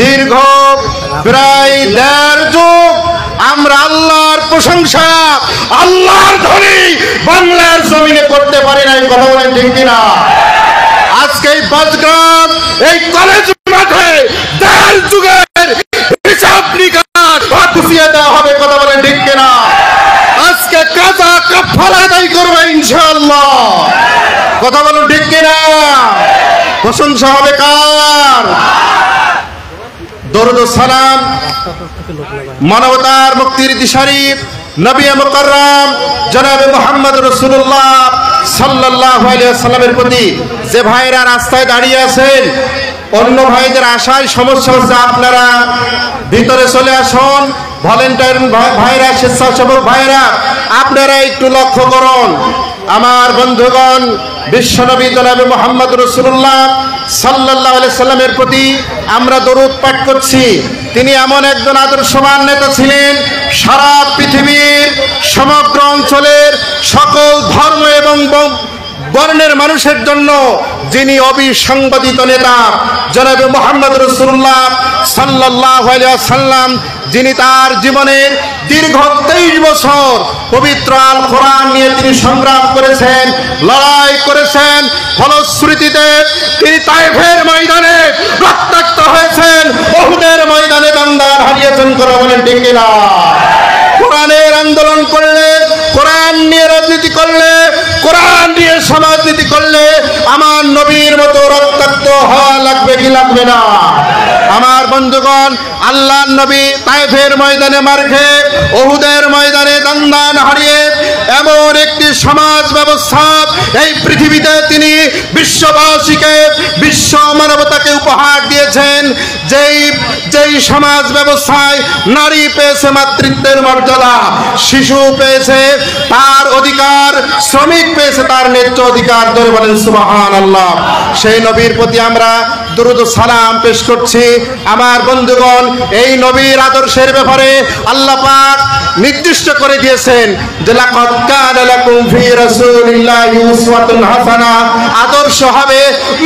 দীর্ঘ প্রায় 1.5 যুগ আমরা আল্লাহর প্রশংসা, আল্লাহর ধ্বনি বাংলার জমিনে করতে পারি নাই। কথা বলেন ঠিক কিনা? আজকে এই পাঁচগ্রাম, এই কলেজ মাঠে 1.5 যুগের হিসাব নিকাশ বুঝিয়ে দেওয়া হবে। কথা বলেন ঠিক কিনা? আজকে কাজা কাফারা আদায় করবে ইনশাআল্লাহ। কথা বলেন ঠিক কিনা? প্রশংসা হবে কার? দরুদ ও সালাম মানবতার মুক্তির দিশারি নবী মুকাররম জনাবে মুহাম্মদ রাসূলুল্লাহ সাল্লাল্লাহু আলাইহি ওয়াসাল্লামের প্রতি। যে ভাইরা রাস্তায় দাঁড়িয়ে আছেন, অন্য ভাইদের আশায় সমস্যা হচ্ছে, আপনারা ভিতরে চলে আসুন। ভলেন্টিয়ার ভাইরা, স্বেচ্ছাসেবক ভাইরা, আপনারা একটু লক্ষ্য করুন। আমার বন্ধুগণ, বিশ্বনবী জনাবে মুহাম্মদ রাসূলুল্লাহ সাল্লাল্লাহু আলাইহি সাল্লামের প্রতি আমরা দরুদ পাঠ করছি। তিনি এমন একজন আদর্শবান নেতা ছিলেন, সারা পৃথিবীর সমগ্র অঞ্চলের সকল ধর্ম এবং বর্ণের মানুষের জন্য যিনি অবিসংবাদিত নেতা জনাবে মুহাম্মদ রাসূলুল্লাহ সাল্লাল্লাহু আলাইহি ওয়াসাল্লাম, যিনি তার জীবনের দীর্ঘ 23 বছর পবিত্র আল কোরআন নিয়ে তিনি সংগ্রাম করেছেন, লড়াই করেছেন। ফলশ্রুতিতে তিনি তায়েফের ময়দানে রক্তাক্ত হয়েছেন, উহুদের ময়দানে দণ্ডান হারিয়েছেন। করে বলেন ঠিক কিনা? কোরআনের আন্দোলন করলে, কোরআন নিয়ে রাজনীতি করলে, কোরআন নিয়ে সমাজনীতি করলে আমার নবীর মতো রক্তাক্ত হওয়া লাগবে কি লাগবে না? আমার বন্ধুগণ, আল্লাহর নবী তায়েফের ময়দানে মার খেয়ে, উহুদের ময়দানে দণ্ডান হারিয়ে এমন একটি সমাজ ব্যবস্থা এই পৃথিবীতে তিনি বিশ্ববাসীকে, বিশ্ব মানবতাকে উপহার দিয়েছেন। যেই সমাজ ব্যবস্থায় নারী পেয়েছে মাতৃত্বের মর্যাদা, শিশু পেয়েছে তার অধিকার, শ্রমিক পেয়েছে তার ন্যায্য অধিকার। ধরে বলেন সুবহানাল্লাহ। সেই নবীর প্রতি আমরা দরুদ ও সালাম পেশ করছি। আমার বন্ধুগণ, এই নবীর আদর্শের ব্যাপারে আল্লাহ পাক নির্দিষ্ট করে দিয়েছেন যে লাকাদ কানা লাকুম ফি রাসূলিল্লাহি উসওয়াতুন হাসানা। আদর্শ হবে,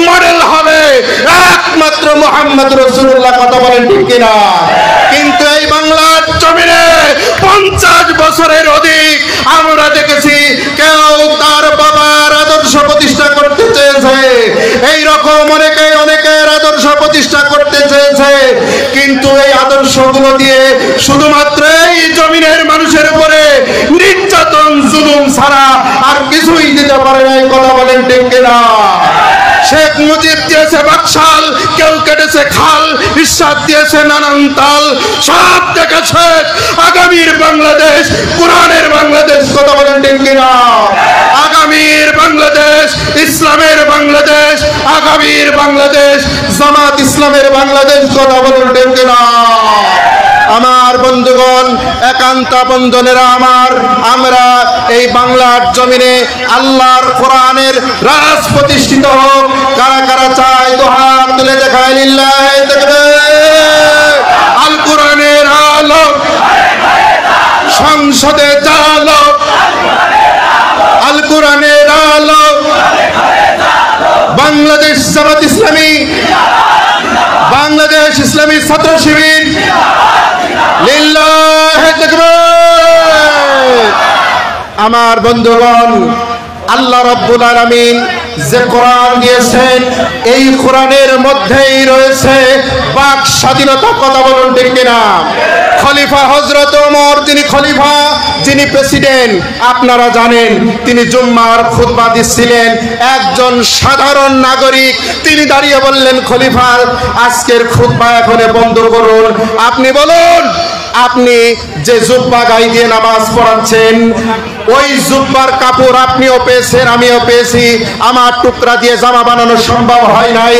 মডেল হবে একমাত্র মুহাম্মদ রাসূলুল্লাহ। কথা বলেন ঠিক কিনা? কিন্তু এই বাংলার জমিনে 50 বছরের অধিক আমরা দেখেছি কেউ তার বাবার আদর্শ প্রতিষ্ঠা করতে চেয়েছে, এইরকম অনেকের আদর্শ প্রতিষ্ঠা করতে চেয়েছে, কিন্তু এই আদর্শগুলো দিয়ে শুধুমাত্র এই জমিনের মানুষের উপরে নির্যাতন, জুলুম ছাড়া আর কিছুই দিতে পারে নাই। কথা বলেন ঠিক কিনা? শেখ মুজিব দিয়েছে বাকশাল, কেউ কেটেছে খাল, ইরশাদ দিয়েছে নানান তাল, সব দেখেছে আগামীর বাংলাদেশ, কোরআনের বাংলাদেশ। কথা বলেন ঠিক কিনা? আগামীর বাংলাদেশ, ইসলামের বাংলাদেশ, আগামীর বাংলাদেশ, জামাত ইসলামের বাংলাদেশ। কথা বলেন ঠিক কিনা? আমার বন্ধুগণ, একান্ত বন্ধনেরা আমার, আমরা এই বাংলার জমিনে আল্লাহর কোরআনের রাজ প্রতিষ্ঠিত হোক। কারা কারা চায় দুহাত তুলে দেখায় লিল্লাহি তাকবীর। আল কোরআনের আলো সংসদে চালো, আল কোরআনের আলো। বাংলাদেশ জামাত ইসলামী, বাংলাদেশ ইসলামী ছাত্র শিবির, লিল্লাহি তাকবীর। আমার বন্ধুগণ, আল্লাহ রাব্বুল আলামিন যে কোরআন দিয়েছেন, এই কোরআনের মধ্যেই রয়েছে বাক স্বাধীনতা। কথা বলুন ঠিক কিনা? খলিফা হযরত ওমর, যিনি খলিফা, যিনি প্রেসিডেন্ট, আপনারা জানেন তিনি জুম্মার খুতবা দিচ্ছিলেন। একজন সাধারণ নাগরিক তিনি দাঁড়িয়ে বললেন, খলিফা আজকের খুতবা এখনো বন্ধ করুন। আপনি বলুন, আপনি যে জুব্বা গায়ে দিয়ে নামাজ পড়াচ্ছেন, ওই জুব্বার কাপড় আপনিও পেয়েছেন, আমিও পেয়েছি। আমার টুকরা দিয়ে জামা বানানো সম্ভব হয় নাই,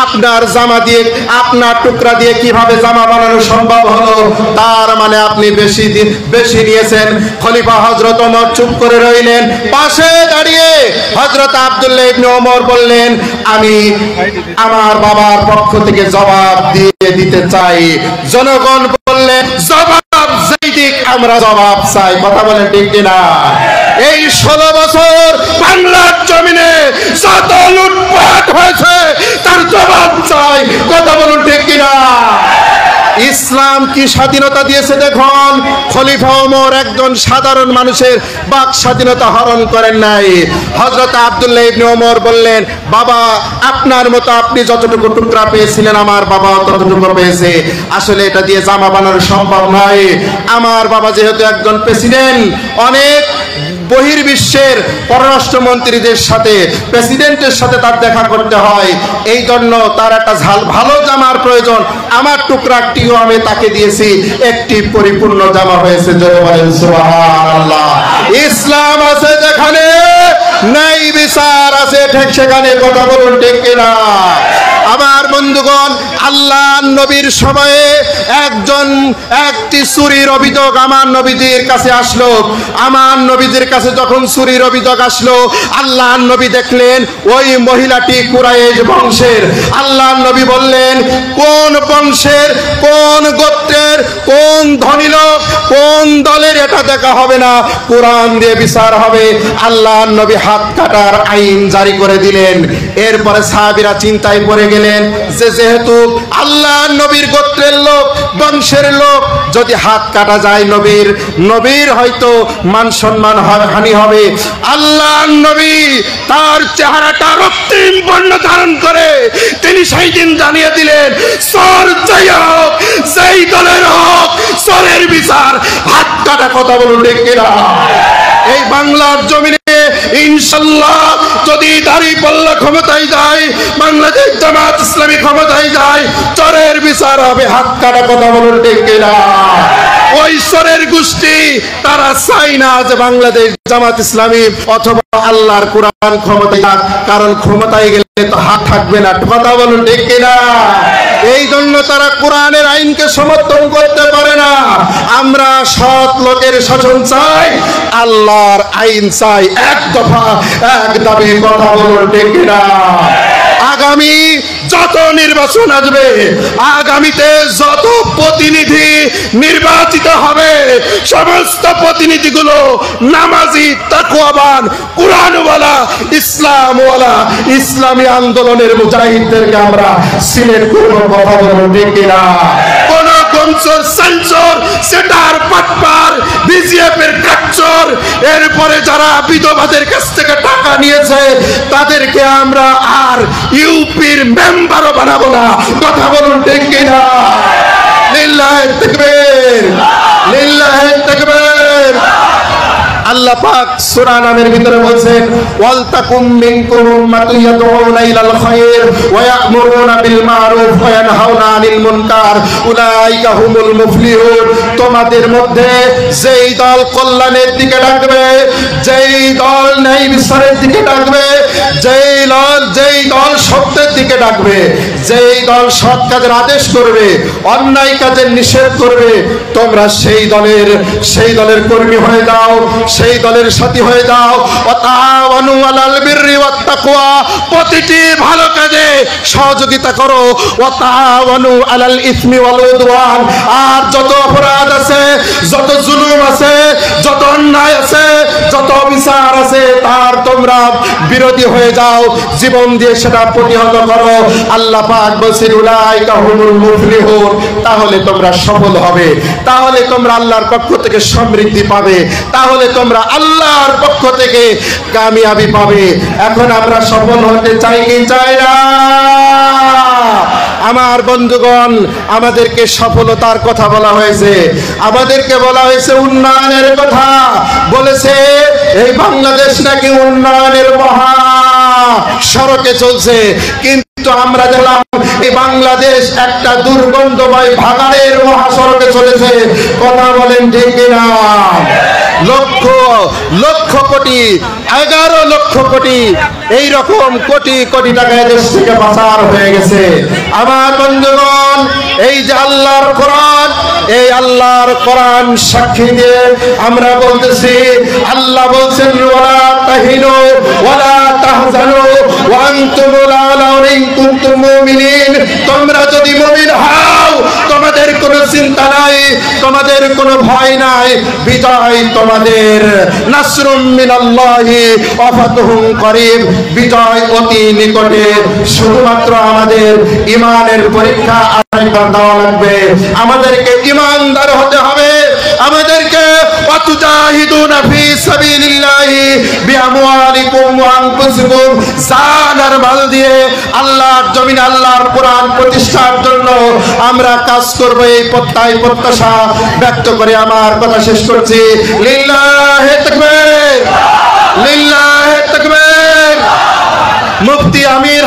আপনার জামা দিয়ে, আপনার টুকরা দিয়ে কিভাবে জামা বানানো সম্ভব হলো? তার মানে আপনি বেশি নিয়েছেন। খলিফা হযরত ওমর চুপ করে রইলেন। পাশে দাঁড়িয়ে হযরত আব্দুল্লাহ ইবনে ওমর বললেন, আমি আমার বাবার পক্ষ থেকে জবাব দিয়ে দিতে চাই। জনগণ বললেন, জবাব যেই দিক আমরা জবাব চাই। কথা বলেন ঠিক কিনা? এই 16 বছর বাংলার জমিনে যত লুটপাট হয়েছে তার জবাব চাই। কথা বলুন ঠিক কিনা? ইসলাম কি স্বাধীনতা দিয়েছে দেখুন। খলিফা ওমর একজন সাধারণ মানুষের বাক স্বাধীনতা হরণ করেন নাই। হযরত আব্দুল্লাহ ইবনে ওমর বললেন, বাবা আপনার মতো আপনি যতটুকু টুকরা পেয়েছিলেন আমার বাবা ততটুকু পেয়েছে। আসলে এটা দিয়ে জামা বানানো সম্ভব নয়। আমার বাবা যেহেতু একজন প্রেসিডেন্ট, অনেক বহির্বিশ্বের পররাষ্ট্রমন্ত্রীদের সাথে, প্রেসিডেন্টের সাথে তার দেখা করতে হয়, এই জন্য তার একটা ভালো জামার প্রয়োজন। আমার টুকরাটিও আমি তাকে দিয়েছি, একটি পরিপূর্ণ জামা হয়েছে। জোরে বলেন সুবহানাল্লাহ। ইসলাম আছে যেখানে ন্যায় বিচার আছে ঠিক সেখানে, কথা বলুন ঠিক কিনা। আমার বন্ধুগণ, আল্লাহ নবীর সময়ে একটি চুরির অভিযোগ আমার নবীজির কাছে আসলো। আমার নবীজির কাছে যখন চুরির অভিযোগ আসলো, আল্লাহ নবী দেখলেন ওই মহিলাটি কুরাইশ বংশের। আল্লাহ নবী বললেন, কোন বংশের, কোন গোত্রের, কোন ধনী লোক, কোন দলের এটা দেখা হবে না, কোরআন দিয়ে বিচার হবে। আল্লাহ নবী হাত কাটার আইন জারি করে দিলেন। এরপরে সাহাবীরা চিন্তায় পড়ে গেলেন যে যেহেতু আল্লাহ নবীর গোত্রের লোক, বংশের লোক, যদি হাত কাটা যায় নবীর হয়তো মান সম্মান হানি হবে। আল্লাহ নবী তার চেহারাটা রক্তিম বর্ণ ধারণ করে তিনি সেই দিন জানিয়ে দিলেন, সর যাই হোক, সেই দলের হোক, সরের বিচার হাত কাটা। কথা বলুন ঠিক কিনা। এই বাংলার জমিনে ইনশাআল্লাহ যদি দাঁড়িপাল্লা ক্ষমতায় যায়, বাংলাদেশ জামাত ইসলামী ক্ষমতায় যায়, চোরের বিচার হবে হাত কাটা। কথা বলুন ঠিক কিনা। ওই চোরের গোষ্ঠী তারা চায় না যে বাংলাদেশ জামাত ইসলামী অথবা আল্লাহর কোরআন ক্ষমতায় যাক, কারণ ক্ষমতায় গেলে তো হাত থাকবে না। কথা বলুন ঠিক কিনা। এই জন্য তারা কোরআনের আইনকে সমর্থন করতে পারে না। আমরা সৎ লোকের শাসন চাই, আল্লাহর আইন চাই, এক দফা এক দাবি। কথা বলুন ঠিক কিনা। আগামী যত নির্বাচন আসবে, আগামীতে যত প্রতিনিধি নির্বাচিত হবে, সমস্ত প্রতিনিধিগুলো নামাজি, তাকওয়াবান, কোরআনওয়ালা, ইসলামওয়ালা, ইসলামী আন্দোলনের মুজাহিদদেরকে আমরা সিলেক্ট করব। কথা বলুন ঠিক কিনা। কোন কমসর সেন্সর সেটার পাটপার বিজিএফ এর কাচ্চর, এরপরে যারা বিধবাদের কাছ থেকে টাকা নিয়েছে তাদেরকে আমরা আর ইউপির মেম্বারও বানাবো না। কথা বলুন ঠিক কিনা। লিল্লাহি তাকবীর, লিল্লাহি তাকবীর। আল্লাহ পাক সূরা নামের ভিতরে বলেন, ওয়াল তাকুম মিনকুম উম্মাতুন ইয়াদউনা ইলাল খায়র ওয়া ইয়া'মুরুনা বিল মা'রুফ ওয়া ইয়ানহাউনা আনিল মুনকার উলাইকা হুমুল মুফলিহুন। তোমাদের মধ্যে যেই দল কল্যাণের দিকে ডাকবে, যেই দল ন্যায় বিচারের দিকে ডাকবে, যেই দল সত্যের দিকে ডাকবে, যেই দল সৎ কাজের আদেশ করবে, অন্যায় কাজের নিষেধ করবে, তোমরা সেই দলের কর্মী হয়ে যাও, সেই দলের সাথী হয়ে যাও। ওয়াতাওয়ানু আলাল বিররি ওয়াত তাকওয়া, প্রতিটি ভালো কাজে সহযোগিতা করো। ওয়াতাওয়ানু আলাল ইসমি ওয়াল উদওয়ান, আর যত অপরাধ আছে, যত জুলুম আছে, যত অন্যায় আছে, যত বিচার আছে, তার তোমরা বিরোধী হয়ে যাও, জীবন দিয়ে সেটা প্রতিহত করো। আল্লাহ পাক বলেন, উলাইকা হুমুল মুফলিহুন। তাহলে তোমরা সফল হবে, তাহলে তোমরা আল্লাহর পক্ষ থেকে সমৃদ্ধি পাবে, তাহলে তোমরা আল্লাহর পক্ষ থেকে কামিয়াবি পাবে। এখন আমরা সফল হতে চাই কি চাই না? আমার বন্ধুগণ, আমাদেরকে সফলতার কথা বলা হয়েছে, আমাদেরকে বলা হয়েছে উন্নয়নের কথা। বলেছে এই বাংলাদেশ নাকি উন্নয়নের মহা সড়কে চলছে, কিন্তু আমরা দেখলাম এই বাংলাদেশ একটা দুর্গন্ধময় ভাগাড়ের মহাসড়কে চলেছে। কথা বলেন ঠিক কিনা? লক্ষ লক্ষ কোটি, 11 লক্ষ কোটি, এইরকম কোটি কোটি টাকা দেশ থেকে পাচার হয়ে গেছে। আমার বন্ধুগণ, এই যে আল্লাহর কোরআন, এই আল্লাহর কোরআন সাক্ষী দিয়ে আমরা বলতেছি, আল্লাহ বলছেন, ওয়ালা তাহিনু ওয়ালা তাহজানু ওয়া আনতুমুল আ'লাউনা ইন কুনতুম মুমিনিন। তোমরা যদি মুমিন হও তোমাদের কোনো চিন্তা নাই, আমাদের কোনো ভয় নাই, বিজয় তোমাদের। নাসরুম মিনাল্লাহি ওয়া ফাতহুন করিব, বিজয় অতি নিকটে। শুধুমাত্র আমাদের ঈমানের পরীক্ষা আরেকবার দেওয়া লাগবে। আমাদেরকে ঈমানদার হতে হবে। আমাদেরকে ওয়াতুজাহিদুনা ফি সাবিলিল্লাহি বিআমওয়ালিকুম ওয়া আনফুসিকুম, জান আর মাল দিয়ে আল্লাহর জমিনে আল্লাহর কোরআন প্রতিষ্ঠার জন্য আমরা কাজ করব, এই প্রত্যাশা ব্যক্ত করে আমার কথা শেষ করছি। লিল্লাহি তাকবীর, লিল্লাহি তাকবীর। মুফতি আমির